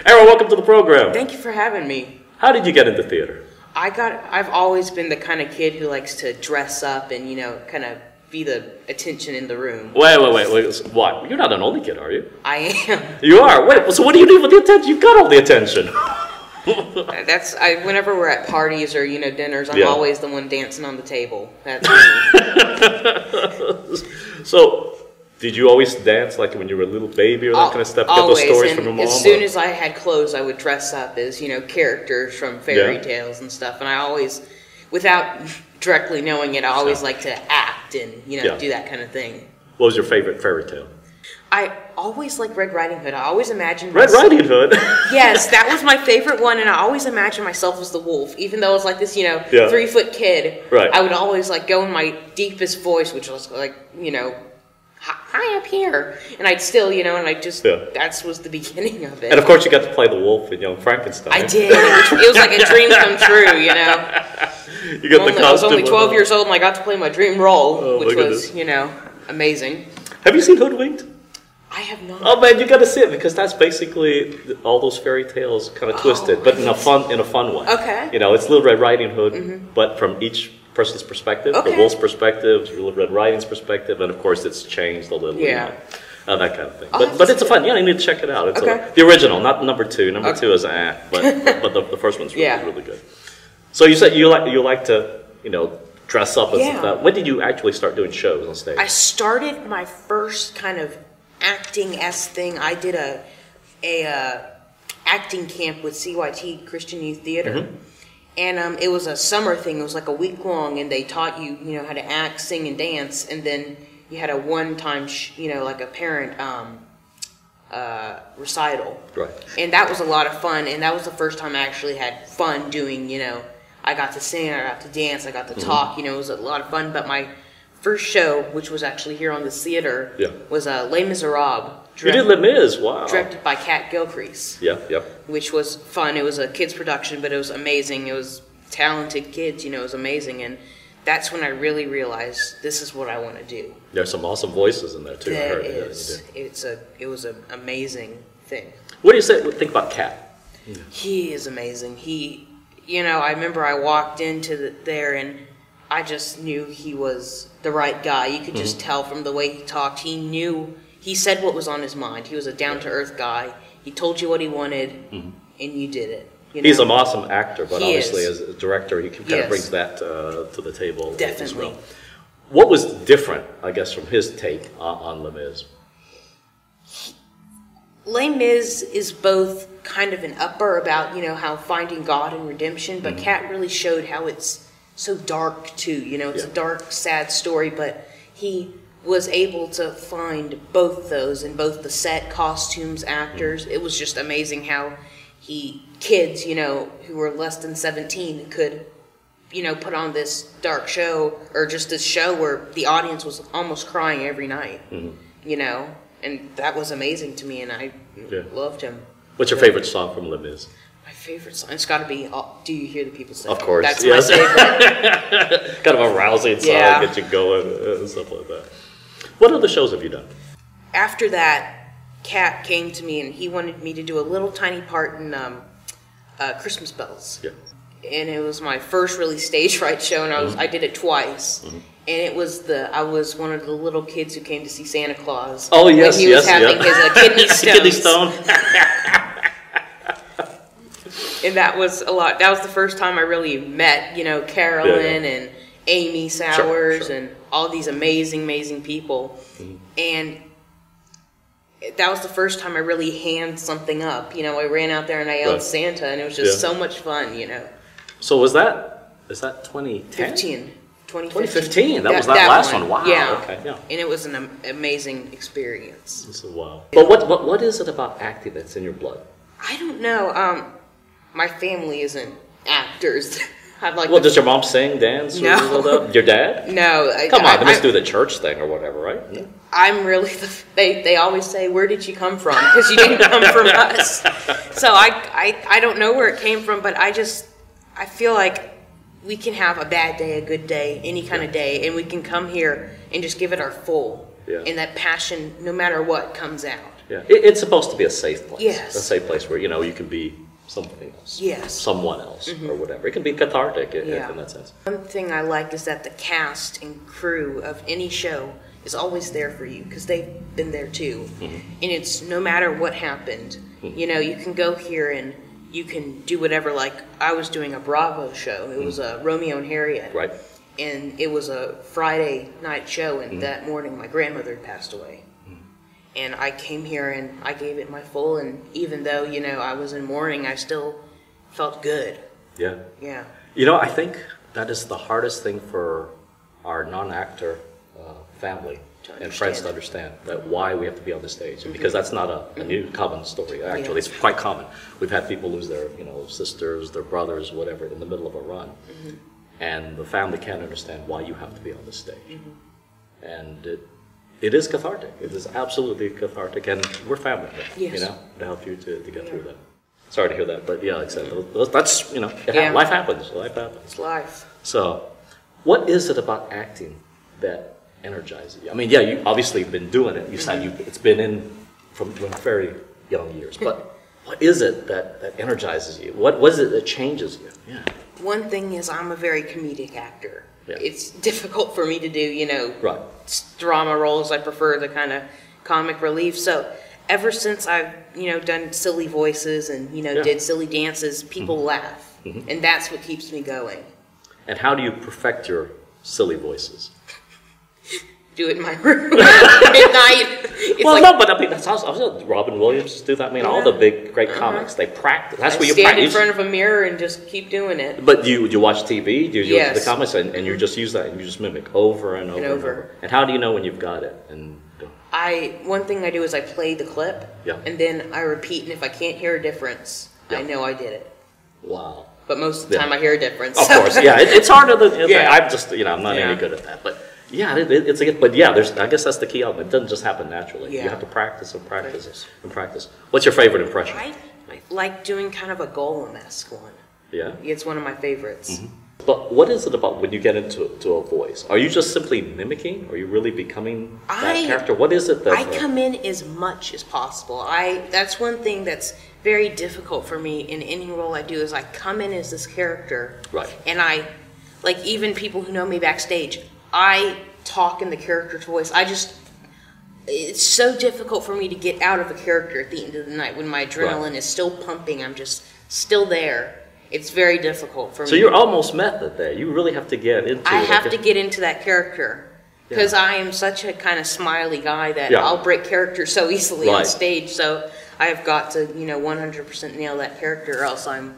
Ara, welcome to the program. Thank you for having me. How did you get into theater? I've always been the kind of kid who likes to dress up and, kind of be the attention in the room. Wait. What? You're not an only kid, are you? I am. You are? Wait, so what do you do with the attention? You've got all the attention. Whenever we're at parties or, dinners, I'm always the one dancing on the table. That's me. So, did you always dance like when you were a little baby or that kind of stuff? Always. Get those stories and from your mom? As soon as I had clothes, I would dress up as, characters from fairy tales and stuff. And I always, without directly knowing it, I always like to act and, do that kind of thing. What was your favorite fairy tale? I always liked Red Riding Hood. I always imagined Red Riding Hood? Yes, that was my favorite one, and I always imagined myself as the wolf. Even though I was like this, 3-foot kid, I would always go in my deepest voice, which was hi up here. And I'd still, and I just, that was the beginning of it. And of course you got to play the wolf in Young Frankenstein. I did. It was like a dream come true, You got the costume. I was only 12 years old and I got to play my dream role, which was, amazing. Have you seen Hoodwinked? I have not. Oh man, you got to see it because that's basically all those fairy tales kind of twisted, but in a fun way. Okay. It's Little Red Riding Hood, but from each person's perspective, the wolf's perspective, Little Red Riding's perspective, and of course it's changed a little, that kind of thing. But it's a fun. You need to check it out. It's the original, not number 2. Number 2 is but the first one's really good. So you said you like to dress up and stuff. When did you actually start doing shows on stage? I started my first kind of acting-esque thing. I did a acting camp with CYT, Christian Youth Theater. And it was a summer thing. It was like a week long, and they taught you, how to act, sing, and dance. And then you had a one-time, like a parent recital. Right. And that was a lot of fun. And that was the first time I actually had fun doing, I got to sing, I got to dance, I got to talk. It was a lot of fun. But my first show, which was actually here on the theater, was Les Miserables. You did Les Mis, wow. Directed by Kat Gilcrease. Which was fun. It was a kids' production, but it was amazing. It was talented kids, it was amazing. And that's when I really realized this is what I want to do. There's some awesome voices in there, too. There is. It was an amazing thing. What do you think about Kat? He is amazing. I remember I walked into there and I just knew he was the right guy. You could just tell from the way he talked. He said what was on his mind. He was a down-to-earth guy. He told you what he wanted, and you did it. He's an awesome actor, but obviously as a director, he kind of brings that to the table. Definitely. As well. What was different, I guess, from his take on Les Mis? Les Mis is both kind of an upper about, how finding God and redemption, but Kat really showed how it's so dark, too. It's a dark, sad story, but he was able to find both those in both the set, costumes, actors. It was just amazing how kids, who were less than 17 could, put on this dark show, or just this show where the audience was almost crying every night, and that was amazing to me, and I loved him. What's your favorite song from Les Mis? My favorite song, it's got to be Do You Hear the People Sing? Of course, that's my favorite. Kind of a rousing song, get you going, and stuff like that. What other shows have you done? After that, Kat came to me and he wanted me to do a little tiny part in Christmas Bells. Yeah. And it was my first really stage fright show, and I did it twice. And it was I was one of the little kids who came to see Santa Claus. Oh yes, when he was having his kidney stones. Kidney stone. And that was a lot. That was the first time I really met, Carolyn and Amy Sowers and all these amazing people. And that was the first time I really handed something up. I ran out there and I yelled Santa, and it was just so much fun, So is that 2010? 2015. That was that last one. Wow. Yeah. Okay. Yeah. And it was an amazing experience. This is wow. But what is it about acting that's in your blood? I don't know. My family isn't actors. Does your mom sing, dance? No. Your dad? No. Come on, they must do the church thing or whatever, right? Yeah. I'm really, they always say, where did you come from? Because you didn't come from us. So I don't know where it came from, but I feel like we can have a bad day, a good day, any kind of day, and we can come here and just give it our full. Yeah. And that passion, no matter what, comes out. Yeah, it's supposed to be a safe place. Yes. A safe place where, you can be something else. Yes. Someone else or whatever. It can be cathartic in that sense. One thing I like is that the cast and crew of any show is always there for you because they've been there too. And it's no matter what happened. You can go here and you can do whatever. Like I was doing a Bravo show. It was a Romeo and Harriet. Right. And it was a Friday night show, and that morning my grandmother had passed away. And I came here and I gave it my full, and even though, I was in mourning, I still felt good. Yeah. Yeah. I think that is the hardest thing for our non-actor family and friends to understand, that why we have to be on the stage. Because that's not a new common story, actually. It's quite common. We've had people lose their, sisters, their brothers, whatever, in the middle of a run. And the family can't understand why you have to be on the stage. And it is cathartic. It is absolutely cathartic. And we're family here, to help you to get through that. Sorry to hear that, but yeah, like I said, that's, life happens. Life happens. It's life. So, what is it about acting that energizes you? I mean, you obviously have been doing it. You said it's been from very young years. But what is it that energizes you? What is it that changes you? Yeah. One thing is I'm a very comedic actor. Yeah. It's difficult for me to do, right. drama roles. I prefer the kind of comic relief. So ever since I've, done silly voices and, did silly dances, people laugh. And that's what keeps me going. And how do you perfect your silly voices? Do it in my room at midnight. But I mean, that's also Robin Williams do that. I mean, all the big, great comics, they practice. That's where you practice. Stand in front of a mirror and just keep doing it. But do you watch TV? Do you watch the comics and you just use that and you just mimic over and over and over? And how do you know when you've got it? And one thing I do is I play the clip, and then I repeat, and if I can't hear a difference, I know I did it. Wow. But most of the time I hear a difference. Of course, it's harder than I'm just I'm not any good at that, but. Yeah, it's a gift, but I guess that's the key element. It doesn't just happen naturally. You have to practice and practice and practice. What's your favorite impression? I like doing kind of a Gollum-esque one. Yeah? It's one of my favorites. But what is it about when you get into a voice? Are you just simply mimicking? Are you really becoming that character? What is it that... I come in as much as possible. That's one thing that's very difficult for me in any role I do is I come in as this character. Right. And even people who know me backstage... I talk in the character's voice. It's so difficult for me to get out of a character at the end of the night when my adrenaline is still pumping. I'm just still there. It's very difficult for me. So you're almost method there. You really have to get into I have to get into that character because I am such a kind of smiley guy that I'll break character so easily on stage. So I've got to, 100% nail that character or else I'm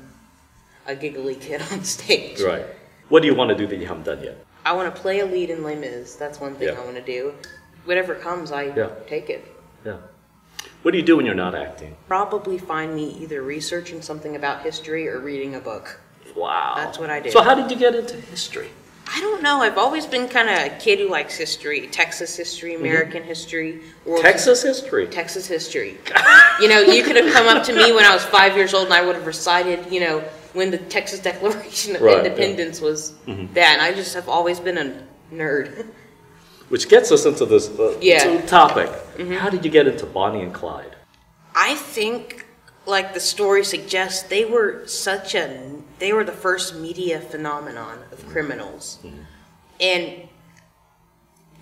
a giggly kid on stage. Right. What do you want to do that you haven't done yet? I want to play a lead in Les Mis. That's one thing I want to do. Whatever comes, I take it. Yeah. What do you do when you're not acting? Probably find me either researching something about history or reading a book. Wow. That's what I do. So how did you get into history? I don't know. I've always been kind of a kid who likes history. Texas history, American history. Texas history? Texas history. You could have come up to me when I was 5 years old and I would have recited, when the Texas Declaration of Independence was that. And I just have always been a nerd. Which gets us into this topic. How did you get into Bonnie and Clyde? I think, like the story suggests, they were the first media phenomenon of criminals. And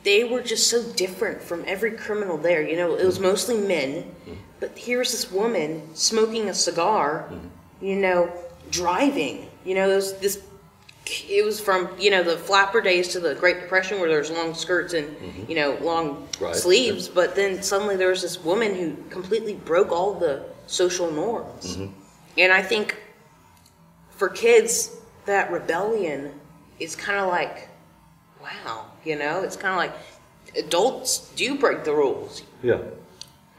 they were just so different from every criminal there. It was mostly men. But here's this woman smoking a cigar, driving. It was from, the flapper days to the Great Depression where there was long skirts and, long sleeves. But then suddenly there was this woman who completely broke all the social norms. And I think for kids, that rebellion is kind of like, wow, it's kind of like adults do break the rules. Yeah.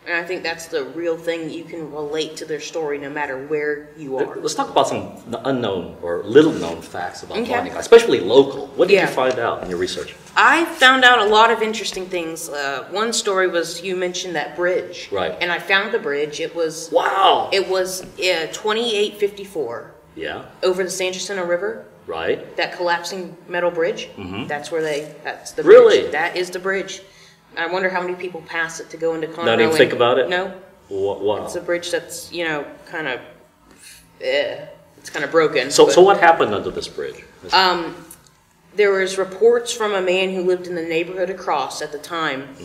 And I think that's the real thing. You can relate to their story no matter where you are. Let's talk about some unknown or little-known facts about Bonnie, especially local. What did you find out in your research? I found out a lot of interesting things. One story was you mentioned that bridge. Right. And I found the bridge. It was... Wow! It was 2854. Yeah. Over the San Jacinto River. Right. That collapsing metal bridge. That's where that's the bridge. Really? That is the bridge. I wonder how many people pass it to go into Conroe. Not even think about it? No. Wow. It's a bridge that's, kind of, it's kind of broken. So what happened under this bridge? There was reports from a man who lived in the neighborhood across at the time.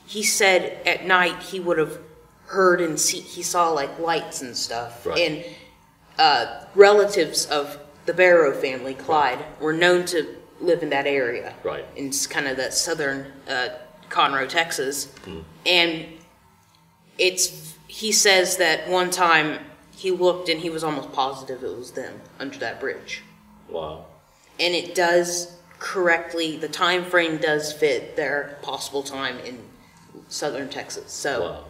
He said at night he would have heard and he saw like lights and stuff. Right. And relatives of the Barrow family, Clyde, were known to live in that area. Right. In kind of that southern Conroe, Texas. And he says that one time he looked and he was almost positive it was them under that bridge. Wow. And it does correctly, the time frame does fit their possible time in southern Texas. So. Wow,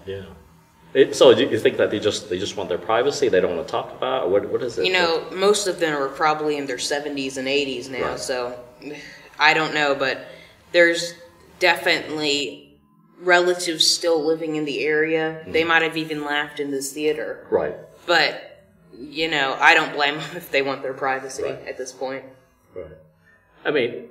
yeah. So do you think that they just want their privacy? They don't want to talk about? Or what is it? Most of them are probably in their 70s and 80s now, right. So I don't know, but there's definitely relatives still living in the area. They might have even laughed in this theater. Right. But, I don't blame them if they want their privacy at this point. Right. I mean,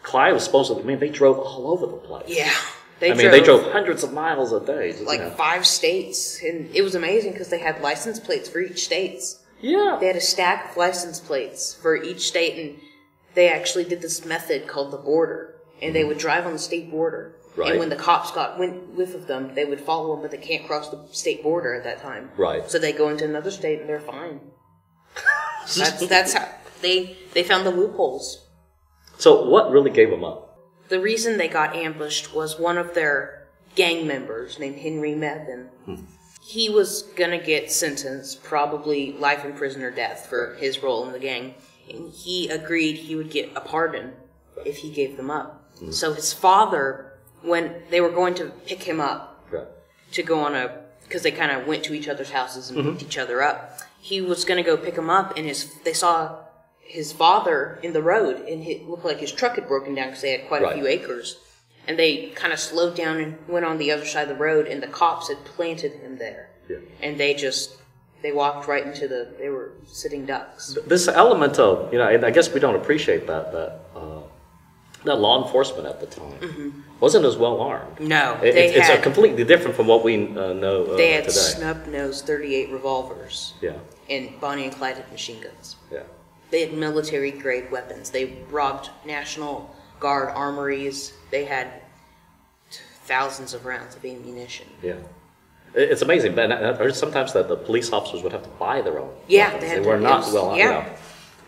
Clyde was supposedly, they drove all over the place. Yeah. They drove hundreds of miles a day. Like 5 states. And it was amazing because they had license plates for each state. Yeah. They had a stack of license plates for each state, and they actually did this method called the border. And they would drive on the state border. Right. And when the cops got whiff of them, they would follow them, but they can't cross the state border at that time. Right. So they go into another state and they're fine. That's how they found the loopholes. So what really gave them up? The reason they got ambushed was one of their gang members named Henry Methen. He was going to get sentenced, probably life in prison or death for his role in the gang. And he agreed he would get a pardon if he gave them up. So his father, when they were going to pick him up to go on because they kind of went to each other's houses and picked each other up, he was going to go pick him up, and they saw his father in the road, and it looked like his truck had broken down because they had quite a few acres. And they kind of slowed down and went on the other side of the road, and the cops had planted him there. Yeah. And they walked right into they were sitting ducks. This element of, I guess we don't appreciate that law enforcement at the time wasn't as well armed. No. It's completely different from what we know today. They had snub-nosed .38 revolvers. Yeah. And Bonnie and Clyde had machine guns. Yeah. They had military-grade weapons. They robbed National Guard armories. They had thousands of rounds of ammunition. Yeah. It's amazing. But I heard sometimes that the police officers would have to buy their own weapons. They were not well armed. Yeah.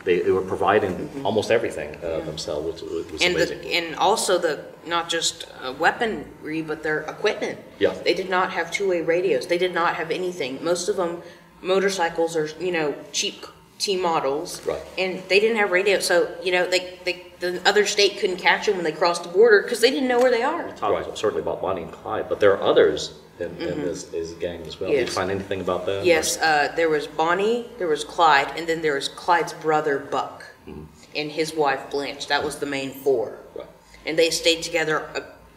They were providing almost everything themselves, which was amazing. And also not just weaponry, but their equipment. Yeah. They did not have two-way radios. They did not have anything. Most of them, motorcycles are, cheap T models. Right. And they didn't have radios. So, the other state couldn't catch them when they crossed the border because they didn't know where they are. We talked certainly about Bonnie and Clyde, but there are others in this gang as well. Yes. Did you find anything about them? Yes, there was Bonnie, there was Clyde, and then there was Clyde's brother, Buck, and his wife, Blanche. That was the main 4. Right. And they stayed together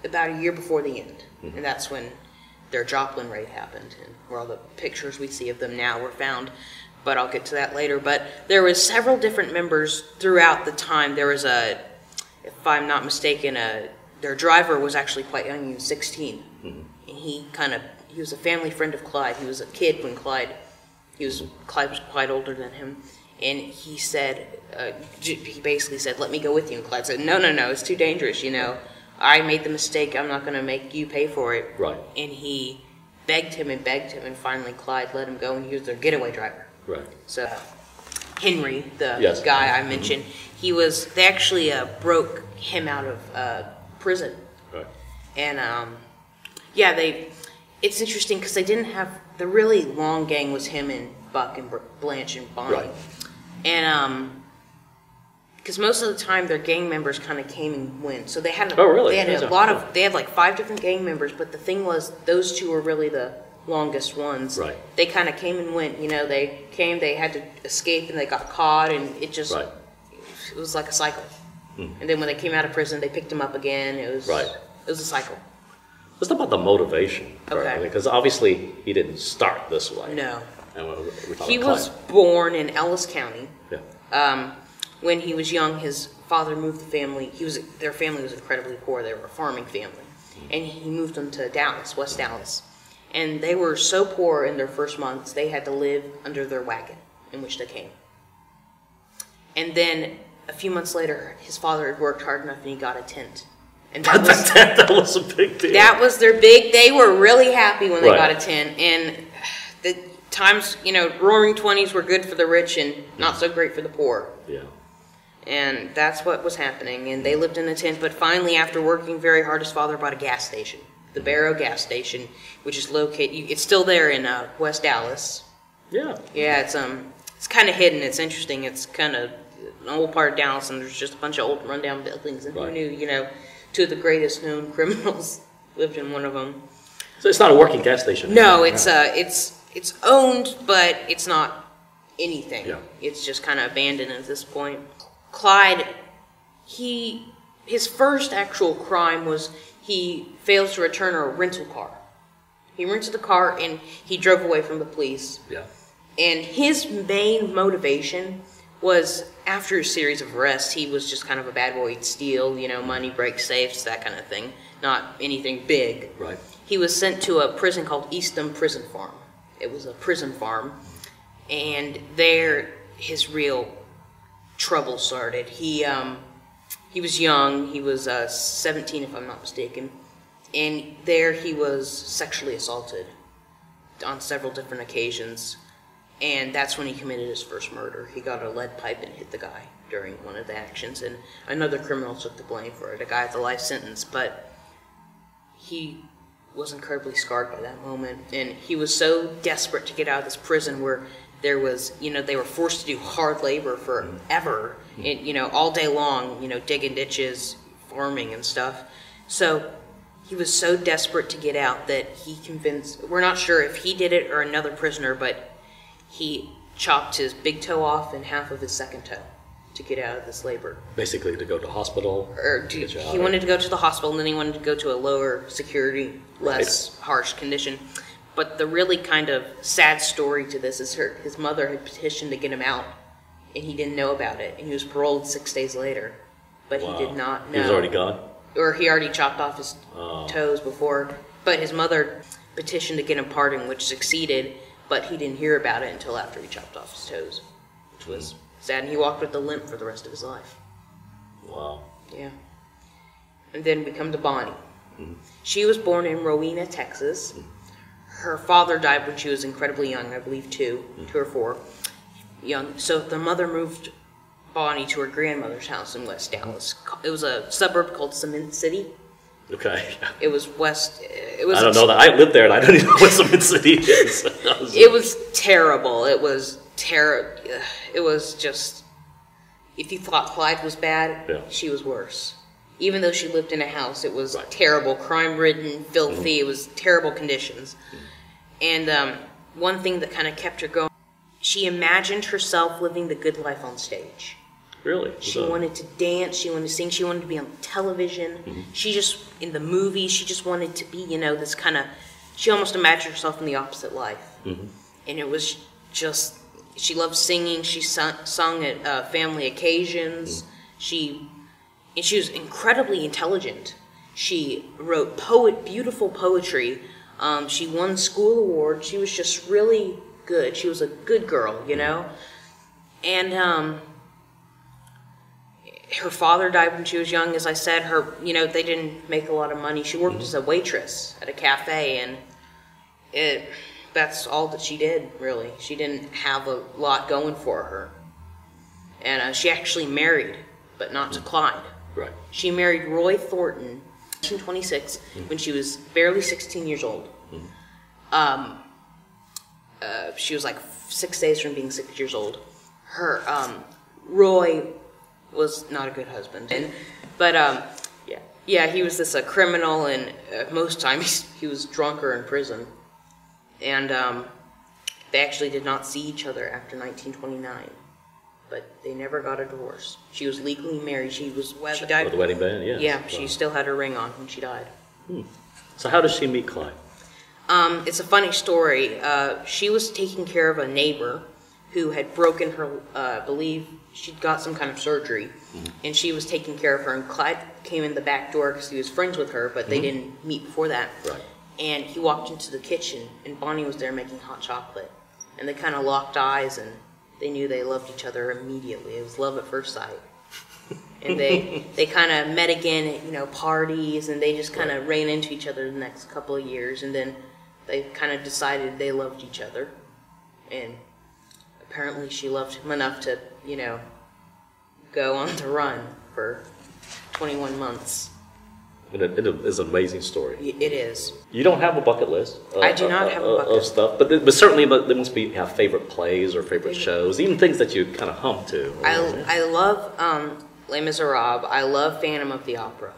about a year before the end, and that's when their Joplin raid happened, and where all the pictures we see of them now were found. But I'll get to that later. But there was several different members throughout the time. There was if I'm not mistaken, their driver was actually quite young. He was 16. And he was a family friend of Clyde. He was a kid when Clyde was quite older than him. And he said, he basically said, "Let me go with you." And Clyde said, No, it's too dangerous, I made the mistake. I'm not going to make you pay for it. Right. And he begged him, and finally Clyde let him go, and he was their getaway driver. Right. So Henry, the guy I mentioned, they actually broke him out of prison. Right. And it's interesting because they didn't have the really long gang was him and Buck and Blanche and Bonnie. Right. And because most of the time their gang members kind of came and went, so they had they had like 5 different gang members, but the thing was those 2 were really the longest ones. Right. They kind of came and went. They came, they had to escape, and they got caught, and it just it was like a cycle. And then when they came out of prison, they picked them up again. It was a cycle. Let's talk about the motivation. Okay. Because obviously he didn't start this way. No. He was born in Ellis County. Yeah. When he was young, his father moved the family. Their family was incredibly poor. They were a farming family. and he moved them to Dallas, West Dallas. And they were so poor in their first months, they had to live under their wagon in which they came. And then a few months later, his father had worked hard enough and he got a tent. And that was a big deal. That was their they were really happy when they got a tent. And the times, roaring 20s were good for the rich and not so great for the poor. Yeah. And that's what was happening. And they lived in a tent. But finally, after working very hard, his father bought a gas station. The Barrow gas station, which is located, it's still there in West Dallas. Yeah. Yeah, it's kind of hidden. It's interesting. It's kind of an old part of Dallas, and there's just a bunch of old rundown buildings. And who knew, two of the greatest known criminals lived in one of them. So it's not a working gas station. No, it's owned, but it's not anything. Yeah. It's just kind of abandoned at this point. Clyde, his first actual crime was he fails to return a rental car. He rented a car and he drove away from the police. Yeah. And his main motivation was, after a series of arrests, he was just kind of a bad boy. He'd steal, money, break safes, that kind of thing. Not anything big. Right. He was sent to a prison called Eastham Prison Farm. It was a prison farm. And there, his real trouble started. He was young. He was 17, if I'm not mistaken. And there he was sexually assaulted on several different occasions. And that's when he committed his first murder. He got a lead pipe and hit the guy during one of the actions. And another criminal took the blame for it, a guy at the life sentence. But he was incredibly scarred by that moment. And he was so desperate to get out of this prison where there was, they were forced to do hard labor forever, all day long, digging ditches, farming and stuff. So he was so desperate to get out that he convinced, we're not sure if he did it or another prisoner, but he chopped his big toe off and half of his second toe to get out of this labor. Basically to go to hospital? He wanted to go to the hospital, and then he wanted to go to a lower security, less harsh condition. But the really kind of sad story to this is his mother had petitioned to get him out, and he didn't know about it, and he was paroled 6 days later. But he did not know. He was already gone? Or he already chopped off his toes before. But his mother petitioned to get him pardoned, which succeeded, but he didn't hear about it until after he chopped off his toes, which was sad. And he walked with a limp for the rest of his life. Wow. Yeah. And then we come to Bonnie. Mm-hmm. She was born in Rowena, Texas. Her father died when she was incredibly young, I believe 2 or 4, young. So the mother moved Bonnie to her grandmother's house in West Dallas. It was a suburb called Cement City. Okay. It was west. I don't know that. I lived there, and I don't even know what Cement City is. It was terrible. It was It was just, if you thought Clyde was bad, she was worse. Even though she lived in a house, it was terrible, crime-ridden, filthy. It was terrible conditions. And one thing that kind of kept her going, she imagined herself living the good life on stage. Really? She wanted to dance, she wanted to sing, she wanted to be on television. She just, in the movies, she just wanted to be, this kind of, she almost imagined herself in the opposite life. And it was just, she loved singing, she sung at family occasions. She was incredibly intelligent. She wrote beautiful poetry. She won school awards. She was just really good. She was a good girl, And her father died when she was young. As I said, they didn't make a lot of money. She worked as a waitress at a cafe, and that's all that she did, really. She didn't have a lot going for her. And she actually married, but not to Clyde. Right. She married Roy Thornton in 1926 when she was barely 16 years old. She was like 6 days from being 6 years old. Roy was not a good husband, but he was this criminal, and most times he was drunk or in prison. And they actually did not see each other after 1929. But they never got a divorce. She was legally married. She died. Oh, the wedding band, yeah. Yeah, she still had her ring on when she died. So how does she meet Clyde? It's a funny story. She was taking care of a neighbor who had broken her, believe she'd got some kind of surgery, and she was taking care of her, and Clyde came in the back door because he was friends with her, but they didn't meet before that. Right. And he walked into the kitchen, and Bonnie was there making hot chocolate, and they kind of locked eyes, and they knew they loved each other immediately. It was love at first sight. And they kind of met again at, parties, and they just kind of ran into each other the next couple of years, and then they kind of decided they loved each other. And apparently she loved him enough to, go on the run for 21 months. It is an amazing story. It is. You don't have a bucket list. I do not have a bucket of stuff, but certainly there must be have favorite plays or favorite shows, even things that you kind of hum to. I love Les Miserables. I love Phantom of the Opera.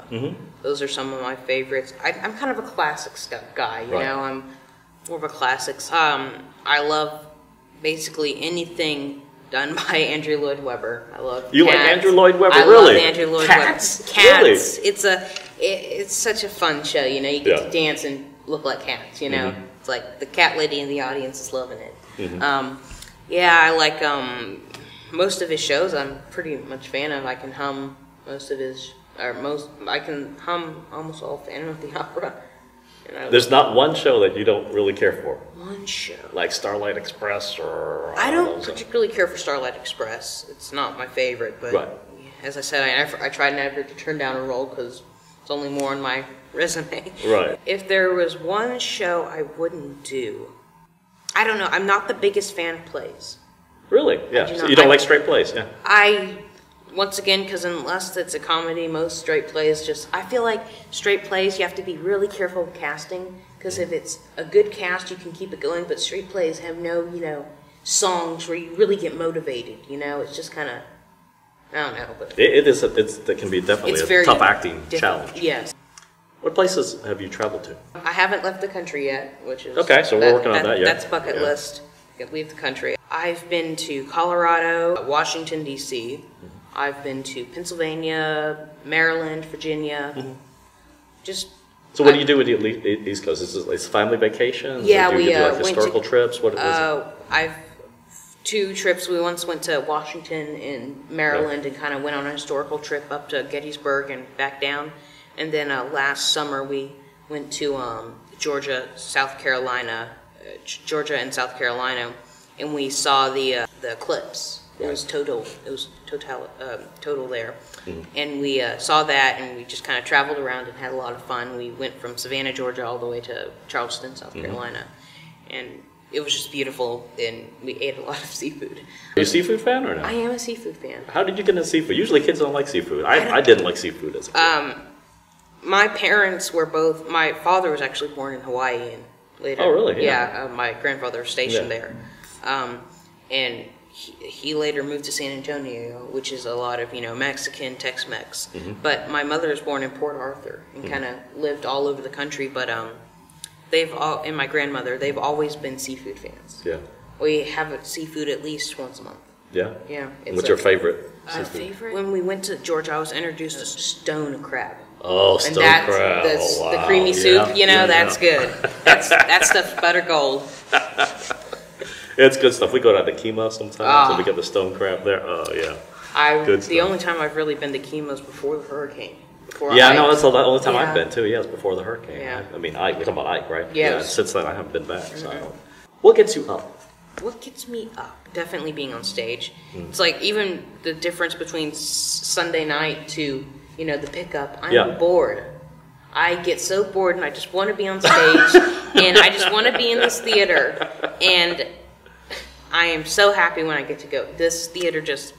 Those are some of my favorites. I'm kind of a classics guy, you know. I'm more of a classics. I love basically anything done by Andrew Lloyd Webber. I love You Cats. like Andrew Lloyd Webber, I really? love Andrew Lloyd Cats? Webber. Cats. Really? It's such a fun show, You get to dance and look like cats, It's like the cat lady in the audience is loving it. I like most of his shows. I'm pretty much a fan of. I can hum most of his, I can hum almost all Phantom of the Opera. There's not one show that you don't really care for. One show. Like Starlight Express or... I don't particularly care for Starlight Express. It's not my favorite, but as I said, I try never to turn down a role because it's only more on my resume. Right. If there was one show I wouldn't do, I don't know. I'm not the biggest fan of plays. Really? Yeah. So you don't like straight plays? Yeah. Once again, because unless it's a comedy, most straight plays I feel like straight plays, you have to be really careful with casting, because if it's a good cast, you can keep it going, but straight plays have no, songs where you really get motivated, It's just kind of, I don't know. But it can be definitely a tough acting challenge. Yes. What places have you traveled to? I haven't left the country yet, which is... Okay, so we're working on that, yeah. That's bucket list. Leave the country. I've been to Colorado, Washington, D.C., I've been to Pennsylvania, Maryland, Virginia. So what do you do with the East Coast? Is it like family vacations? Yeah, or do you do like historical trips? What is it? I've 2 trips. We once went to Washington and Maryland and kind of went on a historical trip up to Gettysburg and back down. And then last summer we went to Georgia and South Carolina, and we saw the eclipse. It was total. It was total there, and we saw that, and we just kind of traveled around and had a lot of fun. We went from Savannah, Georgia, all the way to Charleston, South Carolina, and it was just beautiful. And we ate a lot of seafood. Are you a seafood fan or not? I am a seafood fan. How did you get into seafood? Usually, kids don't like seafood. I didn't like seafood as a kid. My parents were both. My father was actually born in Hawaii, and later. Oh, really? Yeah. My grandfather was stationed there, and. He later moved to San Antonio, which is a lot of, Mexican, Tex-Mex. But my mother was born in Port Arthur and kind of lived all over the country. But and my grandmother, they've always been seafood fans. Yeah. We have seafood at least once a month. Yeah? Yeah. What's your favorite seafood? Favorite? When we went to Georgia, I was introduced to stone crab. Oh, stone crab. The creamy soup, that's good. That stuff's butter gold. It's good stuff. We go down to Kimo sometimes, and we get the stone crab there. Oh, yeah. Good stuff. The only time I've really been to Kimo's before the hurricane. That's the only time I've been, too. Yeah, it's before the hurricane. Yeah. I mean, we're talking about Ike, right? Yeah. Since then, I haven't been back. So. What gets you up? What gets me up? Definitely being on stage. It's like even the difference between Sunday night to, the pickup. I'm bored. I get so bored, and I just want to be on stage, and I just want to be in this theater, and I am so happy when I get to go. This theater just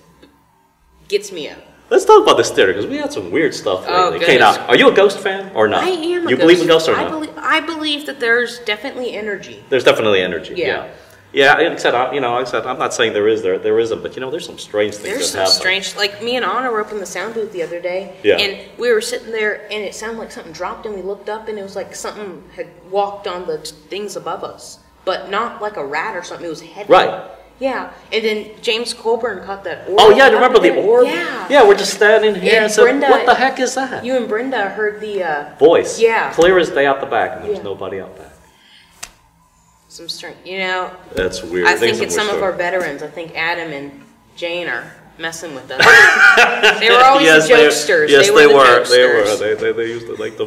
gets me up. Let's talk about this theater, because we had some weird stuff lately. Okay, now, are you a Ghost fan or not? I am. You believe in ghosts or not? I believe that there's definitely energy. There's definitely energy. Yeah. Except I'm not saying there isn't, but there's some strange things. There's some strange, like me and Anna were up in the sound booth the other day, and we were sitting there, and it sounded like something dropped, and we looked up, and it was like something had walked on the things above us. But not like a rat or something. It was heavy. Right. Yeah. And then James Colburn caught that orb. Oh, yeah. Do you remember the orb? Yeah. Yeah, we're just standing here and said, what the heck is that? You and Brenda heard the... voice. Yeah. Clear as day out the back, and there was nobody out back. some strength. You know, that's weird. I think it's some of our veterans. I think Adam and Jane are messing with us. They were always the jokesters. Yes, they were. They used to like to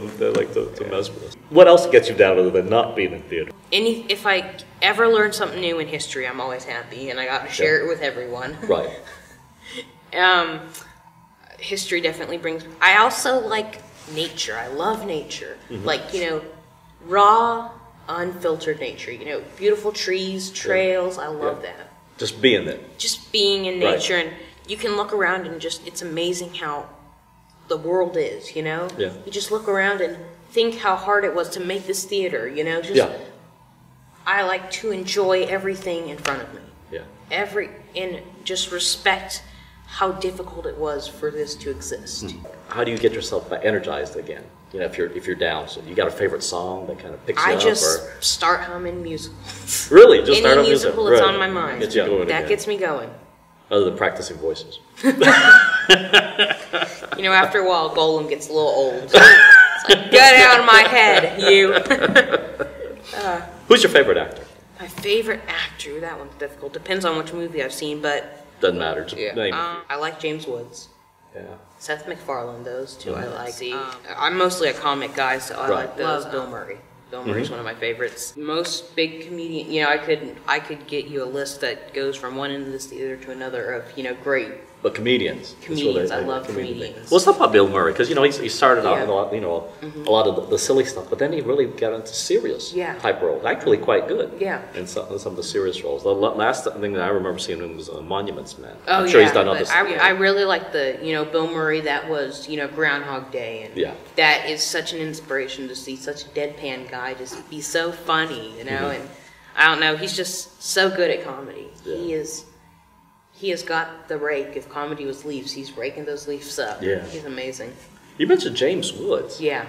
mess with us. What else gets you down other than not being in theater? If I ever learn something new in history, I'm always happy, and I got to share it with everyone. Right. History definitely brings. I also like nature. I love nature. Mm-hmm. Like, you know, raw, unfiltered nature. You know, beautiful trees, trails. I love that. Just being there. Just being in nature, and you can look around and it's amazing how the world is. You know. Yeah. You just look around and think how hard it was to make this theater. You know. I like to enjoy everything in front of me. Yeah. And just respect how difficult it was for this to exist. How do you get yourself energized again? You know, if you're down, so you got a favorite song that kind of picks you up? I just start humming musicals. Really? Just start Any humming musical that's on my mind. Gets you going that again. gets me going. Other than practicing voices. You know, after a while, Golem gets a little old. It's like, get out of my head, you. Who's your favorite actor? My favorite actor? That one's difficult. Depends on which movie I've seen, but... Doesn't matter. Just name I like James Woods. Yeah. Seth MacFarlane, those two I like. I'm mostly a comic guy, so I like those. Bill Murray. Bill Murray's one of my favorites. Most big comedian, you know, I could get you a list that goes from one end of this theater to another of, you know, great. But comedians. Comedians, I love comedians. Well, let's talk about Bill Murray, because, you know, he started out in a lot, you know, a lot of the silly stuff, but then he really got into serious type roles. Actually quite good. Yeah. In some of the serious roles. The last thing that I remember seeing him was Monuments Men. Oh, I'm sure he's done other stuff. I really like the, you know, Bill Murray that was, you know, Groundhog Day. And that is such an inspiration to see such a deadpan guy just be so funny, you know, and I don't know, he's just so good at comedy. Yeah. He has got the rake. If comedy was leaves, he's raking those leaves up. Yeah. He's amazing. You mentioned James Woods. Yeah.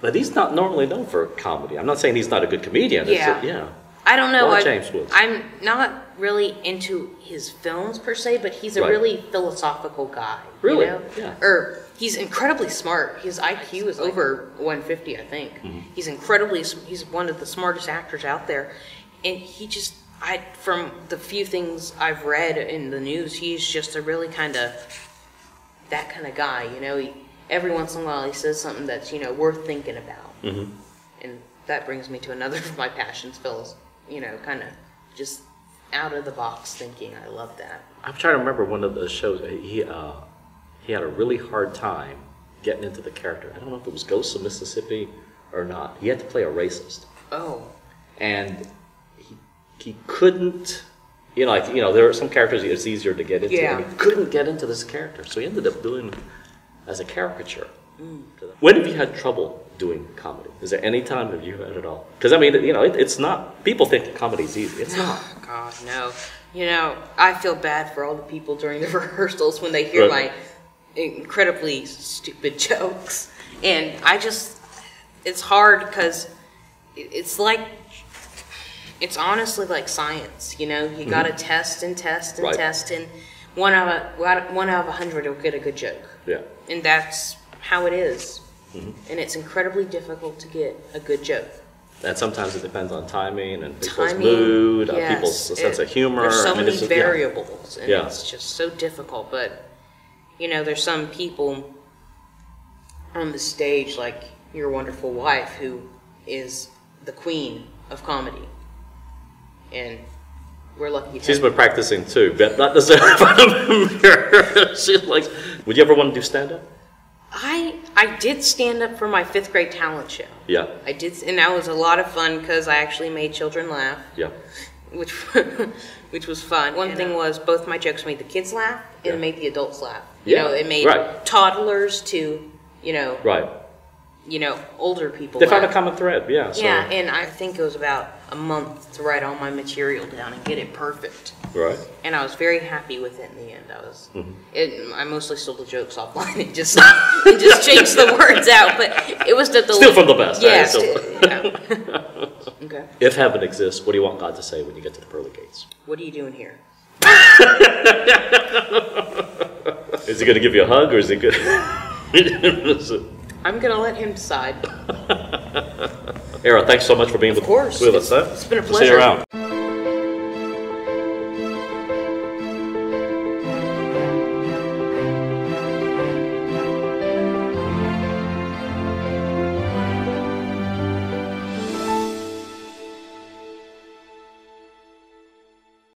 But he's not normally known for comedy. I'm not saying he's not a good comedian. Yeah. I don't know. Why James Woods? I'm not really into his films per se, but he's a really philosophical guy. Really? You know? Yeah. Or he's incredibly smart. His IQ is over 150, I think. Mm-hmm. He's one of the smartest actors out there. And he just... from the few things I've read in the news, he's just a really that kind of guy, you know. Every once in a while he says something that's, you know, worth thinking about. Mm-hmm. And that brings me to another of my passions, Phil's, you know, kind of just out of the box thinking. I love that. I'm trying to remember one of the shows, he had a really hard time getting into the character. I don't know if it was Ghosts of Mississippi or not. He had to play a racist. Oh. And... he couldn't, you know, like, you know, there are some characters it's easier to get into, and he couldn't get into this character, so he ended up doing it as a caricature. When have you had trouble doing comedy? Is there any time have you had it all? Because, I mean, you know, it's not, people think comedy's easy. It's not. Oh, God, no. You know, I feel bad for all the people during the rehearsals when they hear my incredibly stupid jokes. And it's hard because it's like, it's honestly like science, you know. You gotta test and test and test, and one out of 100 will get a good joke. Yeah. And that's how it is. And it's incredibly difficult to get a good joke. And sometimes it depends on timing and people's mood, people's sense of humor. There's so many variables, and it's just so difficult. But you know, there's some people on the stage, like your wonderful wife, who is the queen of comedy. And we're lucky to She's been practicing too, but not necessarily in front of a mirror. She's like, would you ever want to do stand-up? I did stand up for my 5th grade talent show. Yeah. I did, and that was a lot of fun because I actually made children laugh. Yeah. Which was fun. One thing was both my jokes made the kids laugh and it made the adults laugh. You know, it made toddlers to, you know. Right. You know, older people. They found a common thread, yeah. So. Yeah, and I think it was about a month to write all my material down and get it perfect. Right. And I was very happy with it in the end. I mostly stole the jokes offline and just changed the words out, but it was still from the best. Yeah. Right? Okay. If heaven exists, what do you want God to say when you get to the pearly gates? What are you doing here? Is he going to give you a hug, or is he going I'm going to let him decide. Ara, thanks so much for being with us. It's been a pleasure. See you around.